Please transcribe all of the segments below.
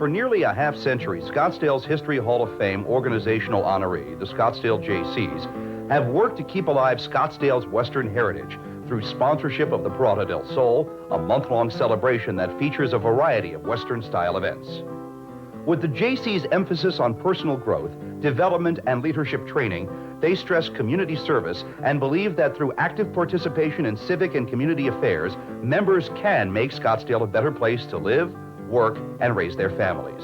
For nearly a half century, Scottsdale's History Hall of Fame organizational honoree, the Scottsdale Jaycees, have worked to keep alive Scottsdale's Western heritage through sponsorship of the Parada del Sol, a month-long celebration that features a variety of Western-style events. With the Jaycees' emphasis on personal growth, development, and leadership training, they stress community service and believe that through active participation in civic and community affairs, members can make Scottsdale a better place to live, work, and raise their families.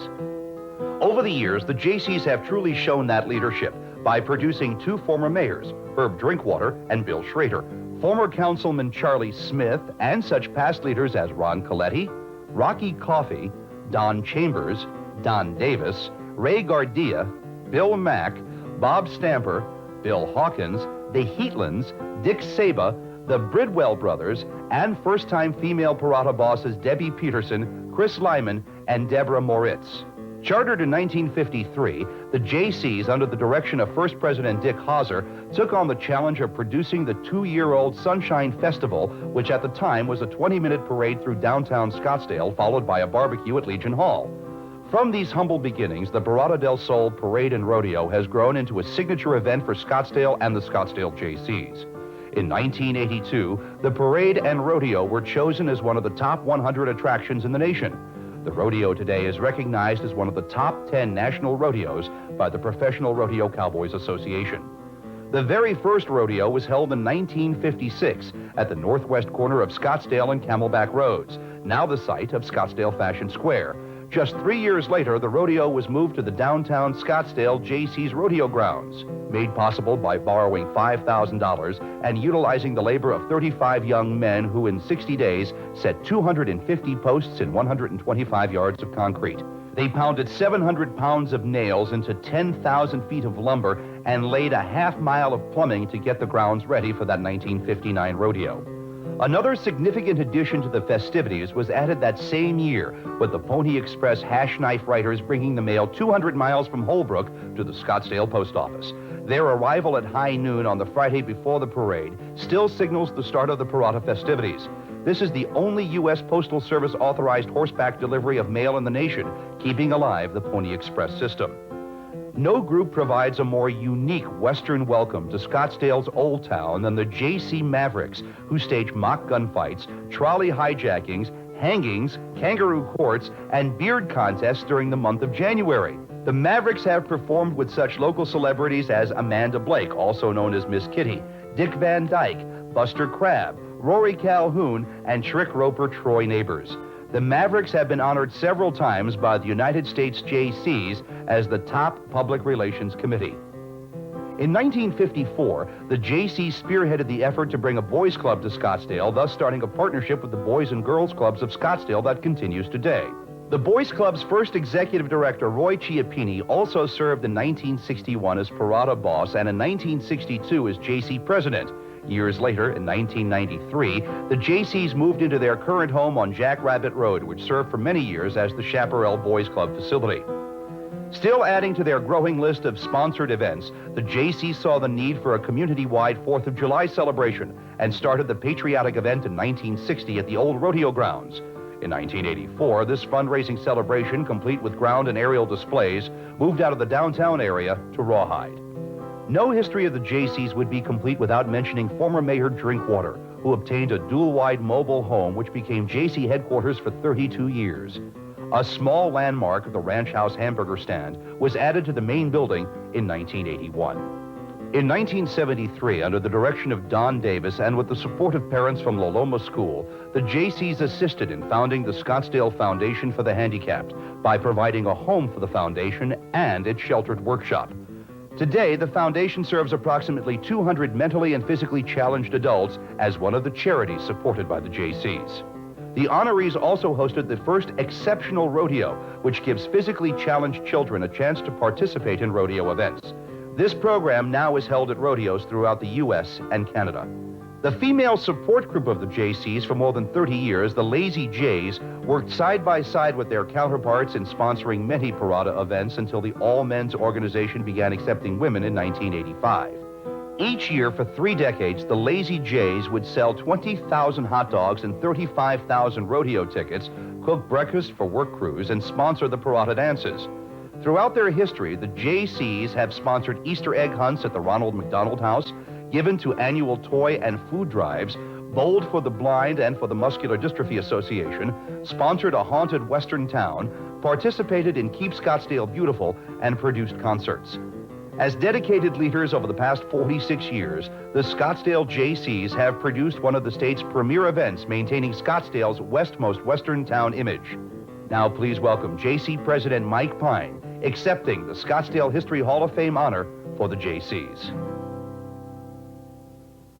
Over the years, the Jaycees have truly shown that leadership by producing two former mayors, Herb Drinkwater and Bill Schrader, former Councilman Charlie Smith, and such past leaders as Ron Coletti, Rocky Coffey, Don Chambers, Don Davis, Ray Gardia, Bill Mack, Bob Stamper, Bill Hawkins, the Heatlands, Dick Saba, the Bridwell brothers, and first-time female Parada bosses Debbie Peterson, Chris Lyman, and Deborah Moritz. Chartered in 1953, the Jaycees, under the direction of First President Dick Hauser, took on the challenge of producing the two-year-old Sunshine Festival, which at the time was a 20-minute parade through downtown Scottsdale, followed by a barbecue at Legion Hall. From these humble beginnings, the Parada del Sol Parade and Rodeo has grown into a signature event for Scottsdale and the Scottsdale Jaycees. In 1982, the parade and rodeo were chosen as one of the top 100 attractions in the nation. The rodeo today is recognized as one of the top 10 national rodeos by the Professional Rodeo Cowboys Association. The very first rodeo was held in 1956 at the northwest corner of Scottsdale and Camelback Roads, now the site of Scottsdale Fashion Square. Just 3 years later, the rodeo was moved to the downtown Scottsdale Jaycees Rodeo Grounds, made possible by borrowing $5,000 and utilizing the labor of 35 young men who in 60 days set 250 posts in 125 yards of concrete. They pounded 700 pounds of nails into 10,000 feet of lumber and laid a half-mile of plumbing to get the grounds ready for that 1959 rodeo. Another significant addition to the festivities was added that same year, with the Pony Express hash knife riders bringing the mail 200 miles from Holbrook to the Scottsdale Post Office. Their arrival at high noon on the Friday before the parade still signals the start of the Parada festivities. This is the only U.S. Postal Service authorized horseback delivery of mail in the nation, keeping alive the Pony Express system. No group provides a more unique Western welcome to Scottsdale's Old Town than the Jaycee Mavericks, who stage mock gunfights, trolley hijackings, hangings, kangaroo courts, and beard contests during the month of January. The Mavericks have performed with such local celebrities as Amanda Blake, also known as Miss Kitty, Dick Van Dyke, Buster Crabbe, Rory Calhoun, and Trick Roper Troy Neighbors. The Mavericks have been honored several times by the United States Jaycees as the top public relations committee. In 1954, the Jaycees spearheaded the effort to bring a boys' club to Scottsdale, thus starting a partnership with the Boys and Girls Clubs of Scottsdale that continues today. The Boys Club's first executive director, Roy Chiappini, also served in 1961 as Parada boss and in 1962 as Jaycee president. Years later, in 1993, the Jaycees moved into their current home on Jackrabbit Road, which served for many years as the Chaparral Boys Club facility. Still adding to their growing list of sponsored events, the Jaycees saw the need for a community-wide 4th of July celebration and started the patriotic event in 1960 at the old rodeo grounds. In 1984, this fundraising celebration, complete with ground and aerial displays, moved out of the downtown area to Rawhide. No history of the Jaycees would be complete without mentioning former Mayor Drinkwater, who obtained a dual-wide mobile home which became Jaycee headquarters for 32 years. A small landmark, the Ranch House hamburger stand, was added to the main building in 1981. In 1973, under the direction of Don Davis and with the support of parents from Loloma School, the Jaycees assisted in founding the Scottsdale Foundation for the Handicapped by providing a home for the foundation and its sheltered workshop. Today, the foundation serves approximately 200 mentally and physically challenged adults as one of the charities supported by the Jaycees. The honorees also hosted the first Exceptional Rodeo, which gives physically challenged children a chance to participate in rodeo events. This program now is held at rodeos throughout the U.S. and Canada. The female support group of the Jaycees for more than 30 years, the Lazy Jays, worked side by side with their counterparts in sponsoring many Parada events until the all-men's organization began accepting women in 1985. Each year for 3 decades, the Lazy Jays would sell 20,000 hot dogs and 35,000 rodeo tickets, cook breakfast for work crews, and sponsor the Parada dances. Throughout their history, the Jaycees have sponsored Easter egg hunts at the Ronald McDonald House, given to annual toy and food drives, bowled for the blind and for the Muscular Dystrophy Association, sponsored a haunted western town, participated in Keep Scottsdale Beautiful, and produced concerts. As dedicated leaders over the past 46 years, the Scottsdale Jaycees have produced one of the state's premier events, maintaining Scottsdale's westmost western town image. Now please welcome Jaycee President Mike Pine, accepting the Scottsdale History Hall of Fame honor for the Jaycees.